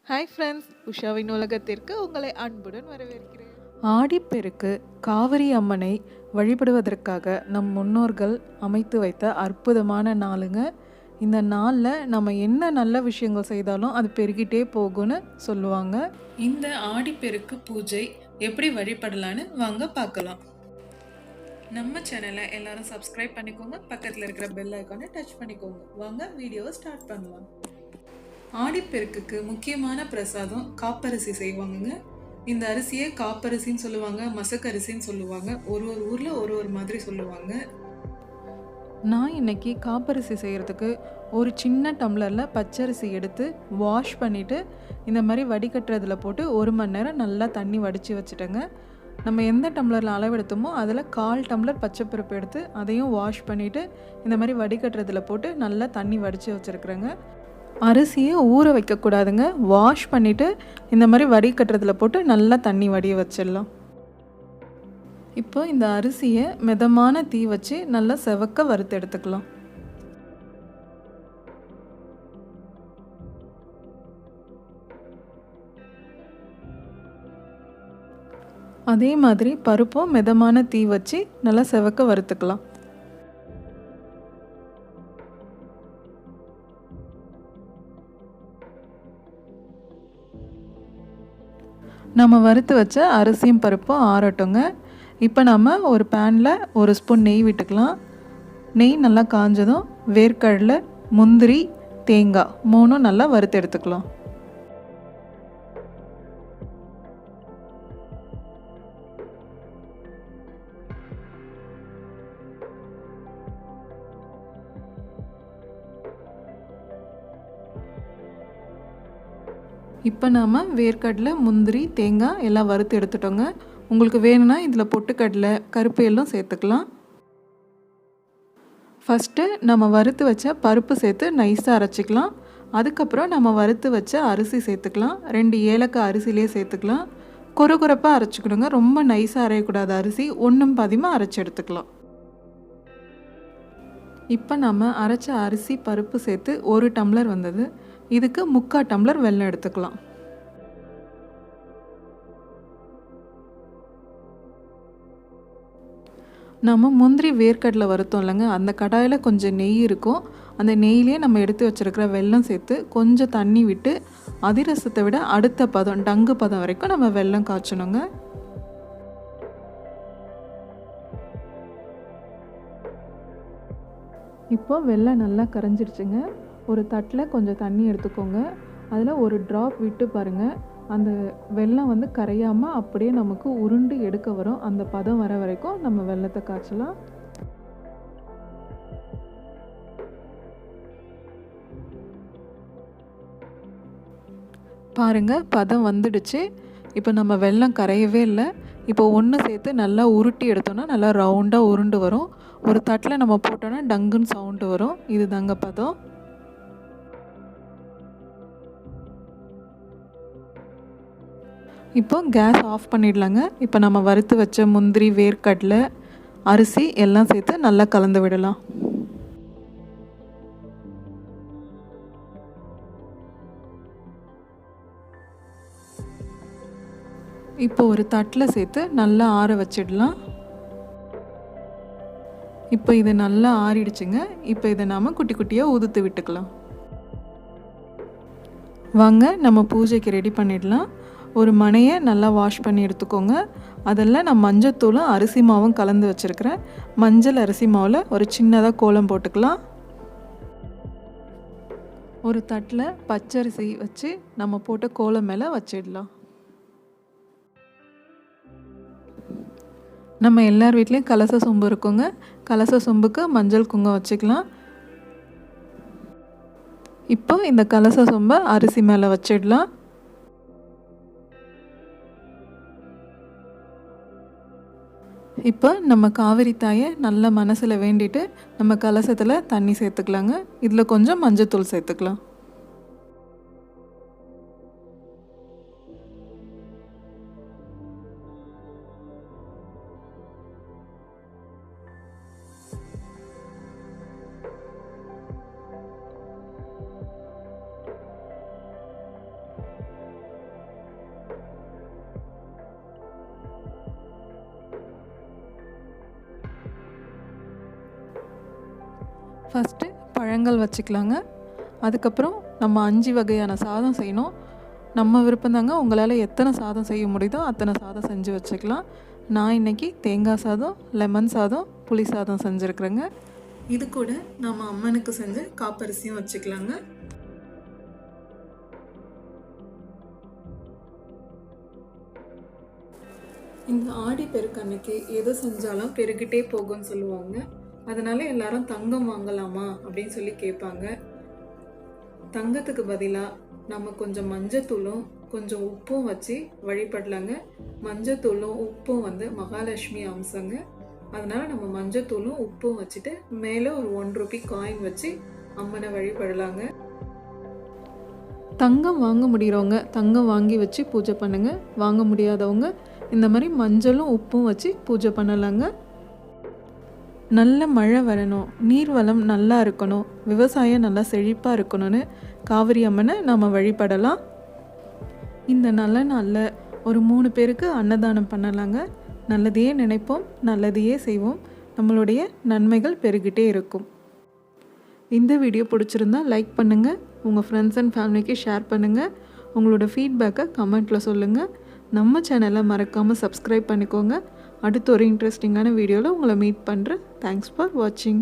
Hi friends, உஷாவின் உலகத்திற்கு உங்களை அன்புடன் வரவேற்கிறேன். ஆடிப்பெருக்கு காவிரி அம்மனை வழிபடுவதற்காக நம் முன்னோர்கள் அமைத்து வைத்த அற்புதமான நாளுங்க. இந்த நாளில் நம்ம என்ன நல்ல விஷயங்கள் செய்தாலும் அது பெருகிட்டே போகும்னு சொல்லுவாங்க. இந்த ஆடிப்பெருக்கு பூஜை எப்படி வழிபடலான்னு வாங்க பார்க்கலாம். நம்ம சேனலை எல்லாரும் சப்ஸ்கிரைப் பண்ணிக்கோங்க, பக்கத்தில் இருக்கிற பெல் ஐக்கானை டச் பண்ணிக்கோங்க. வாங்க வீடியோவை ஸ்டார்ட் பண்ணலாம். ஆடிப்பெருக்குக்கு முக்கியமான பிரசாதம் காப்பரிசி செய்வாங்கங்க. இந்த அரிசியை காப்பரிசின்னு சொல்லுவாங்க, மசக்கரிசின்னு சொல்லுவாங்க. ஒரு ஒரு ஊரில் ஒரு ஒரு மாதிரி சொல்லுவாங்க. நான் இன்னைக்கு காப்பரிசி செய்கிறதுக்கு ஒரு சின்ன டம்ளரில் பச்சரிசி எடுத்து வாஷ் பண்ணிவிட்டு இந்த மாதிரி வடிகட்டுறதுல போட்டு 1 மணி நேரம் நல்லா தண்ணி வடித்து வச்சுட்டேங்க. நம்ம எந்த டம்ளரில் அளவெடுத்தோமோ அதில் 1/4 டம்ளர் பச்சைப்பருப்பு எடுத்து அதையும் வாஷ் பண்ணிவிட்டு இந்த மாதிரி வடிகட்டுறதுல போட்டு நல்லா தண்ணி வடித்து வச்சுருக்குறேங்க. அரிசியை ஊற வைக்கக்கூடாதுங்க. வாஷ் பண்ணிவிட்டு இந்த மாதிரி வடிகட்டுறதுல போட்டு நல்லா தண்ணி வடிய வச்சிடலாம். இப்போ இந்த அரிசியை மிதமான தீ வச்சு நல்லா செவக்க வறுத்து எடுத்துக்கலாம். அதே மாதிரி பருப்பும் மிதமான தீ வச்சு நல்லா செவக்க வறுத்துக்கலாம். நம்ம வறுத்து வச்ச அரிசியும் பருப்பும் ஆறட்டுங்க. இப்போ நம்ம ஒரு பேனில் 1 ஸ்பூன் நெய் விட்டுக்கலாம். நெய் நல்லா காஞ்சதும் வேர்க்கடலை, முந்திரி, தேங்காய் 3ம் நல்லா வறுத்து எடுத்துக்கலாம். இப்போ நாம் வேர்க்கடலை, முந்திரி, தேங்காய் எல்லாம் வறுத்து எடுத்துட்டோங்க. உங்களுக்கு வேணும்னா இதில் பொட்டுக்கடலை, கருப்பு எல்லாம் சேர்த்துக்கலாம். ஃபஸ்ட்டு நம்ம வறுத்து வச்ச பருப்பு சேர்த்து நைஸாக அரைச்சிக்கலாம். அதுக்கப்புறம் நம்ம வறுத்து வச்ச அரிசி சேர்த்துக்கலாம். 2 ஏலக்காய் அரிசிலே சேர்த்துக்கலாம். கொரகொரப்பாக அரைச்சிக்கணுங்க. ரொம்ப நைஸாக அரையக்கூடாது. அரிசி 1 பாதியமாக அரைச்சி எடுத்துக்கலாம். இப்போ நம்ம அரைச்ச அரிசி பருப்பு சேர்த்து 1 டம்ளர் வந்தது. இதுக்கு 3/4 டம்ளர் வெல்லம் எடுத்துக்கலாம். நம்ம முந்திரி வேர்க்கடலை வறுத்தோம் இல்லைங்க, அந்த கடாயில் கொஞ்சம் நெய் இருக்கும். அந்த நெய்யிலே நம்ம எடுத்து வச்சுருக்கிற வெல்லம் சேர்த்து கொஞ்சம் தண்ணி விட்டு அதிரசத்தை விட அடுத்த பதம், டங்கு பதம் வரைக்கும் நம்ம வெல்லம் காய்ச்சணுங்க. இப்போ வெல்லம் நல்லா கரைஞ்சிருச்சுங்க. ஒரு தட்டில் கொஞ்சம் தண்ணி எடுத்துக்கோங்க. அதில் ஒரு ட்ராப் விட்டு பாருங்கள். அந்த வெல்லம் கரையாமல் அப்படியே நமக்கு உருண்டு எடுக்க வரும். அந்த பதம் வர வரைக்கும் நம்ம வெல்லத்தை காய்ச்சலாம். பாருங்கள், பதம் வந்துடுச்சு. இப்போ நம்ம வெல்லம் கரையவே இல்லை. இப்போ ஒன்று சேர்த்து நல்லா உருட்டி எடுத்தோன்னா நல்லா ரவுண்டாக உருண்டு வரும். ஒரு தட்டில் நம்ம போட்டோன்னா டங்குன்னு சவுண்டு வரும். இது தாங்க பதம். இப்போ கேஸ் ஆஃப் பண்ணிடலாங்க. இப்போ நம்ம வறுத்து வச்ச முந்திரி, வேர்க்கடலை, அரிசி எல்லாம் சேர்த்து நல்லா கலந்து விடலாம். இப்போ ஒரு தட்டில் சேர்த்து நல்லா ஆற வச்சிடலாம். இப்போ இது நல்லா ஆறிடுச்சுங்க. இப்போ இதை நாம் குட்டி குட்டியாக உதுத்து விட்டுக்கலாம். வாங்க நம்ம பூஜைக்கு ரெடி பண்ணிடலாம். ஒரு மணையை நல்லா வாஷ் பண்ணி எடுத்துக்கோங்க. அதில் நான் மஞ்சத்தூளும் அரிசி மாவும் கலந்து வச்சுருக்கிறேன். மஞ்சள் அரிசி மாவில் ஒரு சின்னதாக கோலம் போட்டுக்கலாம். ஒரு தட்டில் பச்சரிசி வச்சு நம்ம போட்ட கோலம் மேலே வச்சிடலாம். நம்ம எல்லார் வீட்லேயும் கலச சொம்பு இருக்குங்க. கலச சொம்புக்கு மஞ்சள் குங்குமம் வச்சுக்கலாம். இப்போ இந்த கலச சொம்பை அரிசி மேலே வச்சிடலாம். இப்போ நம்ம காவிரி தாயை நல்ல மனசில் வேண்டிட்டு நம்ம கலசத்தில் தண்ணி சேர்த்துக்கலாங்க. இதில் கொஞ்சம் மஞ்சத்தூள் சேர்த்துக்கலாம். ஃபஸ்ட்டு பழங்கள் வச்சுக்கலாங்க. அதுக்கப்புறம் நம்ம 5 வகையான சாதம் செய்யணும். நம்ம விருப்பந்தாங்க. உங்களால் எத்தனை சாதம் செய்ய முடியுதோ அத்தனை சாதம் செஞ்சு வச்சுக்கலாம். நான் இன்றைக்கி தேங்காய் சாதம், லெமன் சாதம், புளி சாதம் செஞ்சுருக்குறேங்க. இது கூட நம்ம அம்மனுக்கு செஞ்ச காப்பரிசியும் வச்சுக்கலாங்க. இந்த ஆடி பெருக்கு அன்னைக்கு எது செஞ்சாலும் பெருகிட்டே போகும்னு சொல்லுவாங்க. அதனால் எல்லாரும் தங்கம் வாங்கலாமா அப்படின்னு சொல்லி கேட்பாங்க. தங்கத்துக்கு பதிலாக நம்ம கொஞ்சம் மஞ்சத்தூளும் கொஞ்சம் உப்பும் வச்சு வழிபடலாங்க. மஞ்சத்தூளும் உப்பும் மகாலட்சுமி அம்சங்க. அதனால் நம்ம மஞ்சத்தூளும் உப்பும் வச்சுட்டு மேலே ஒரு 1 ரூபி காயின் வச்சு அம்மனை வழிபடலாங்க. தங்கம் வாங்க முடிகிறவங்க தங்கம் வாங்கி வச்சு பூஜை பண்ணுங்க. வாங்க முடியாதவங்க இந்த மாதிரி மஞ்சளும் உப்பும் வச்சு பூஜை பண்ணலாங்க. நல்ல மழை வரணும், நீர்வளம் நல்லா இருக்கணும், விவசாயம் நல்லா செழிப்பாக இருக்கணும்னு காவிரி அம்மனை நம்ம வழிபடலாம். இந்த நல்ல நாளில் ஒரு 3 பேருக்கு அன்னதானம் பண்ணலாங்க. நல்லதையே நினைப்போம், நல்லதையே செய்வோம். நம்மளுடைய நன்மைகள் பெருகிட்டே இருக்கும். இந்த வீடியோ பிடிச்சிருந்தா லைக் பண்ணுங்கள், உங்கள் ஃப்ரெண்ட்ஸ் அண்ட் ஃபேமிலிக்கு ஷேர் பண்ணுங்கள். உங்களோட ஃபீட்பேக்கை கமெண்ட்டில் சொல்லுங்கள். நம்ம சேனலை மறக்காமல் சப்ஸ்கிரைப் பண்ணிக்கோங்க. அடுத்த ஒரு இன்ட்ரெஸ்டிங்கான வீடியோவில் உங்களை மீட் பண்ணுறேன். தேங்க்ஸ் ஃபார் வாட்சிங்.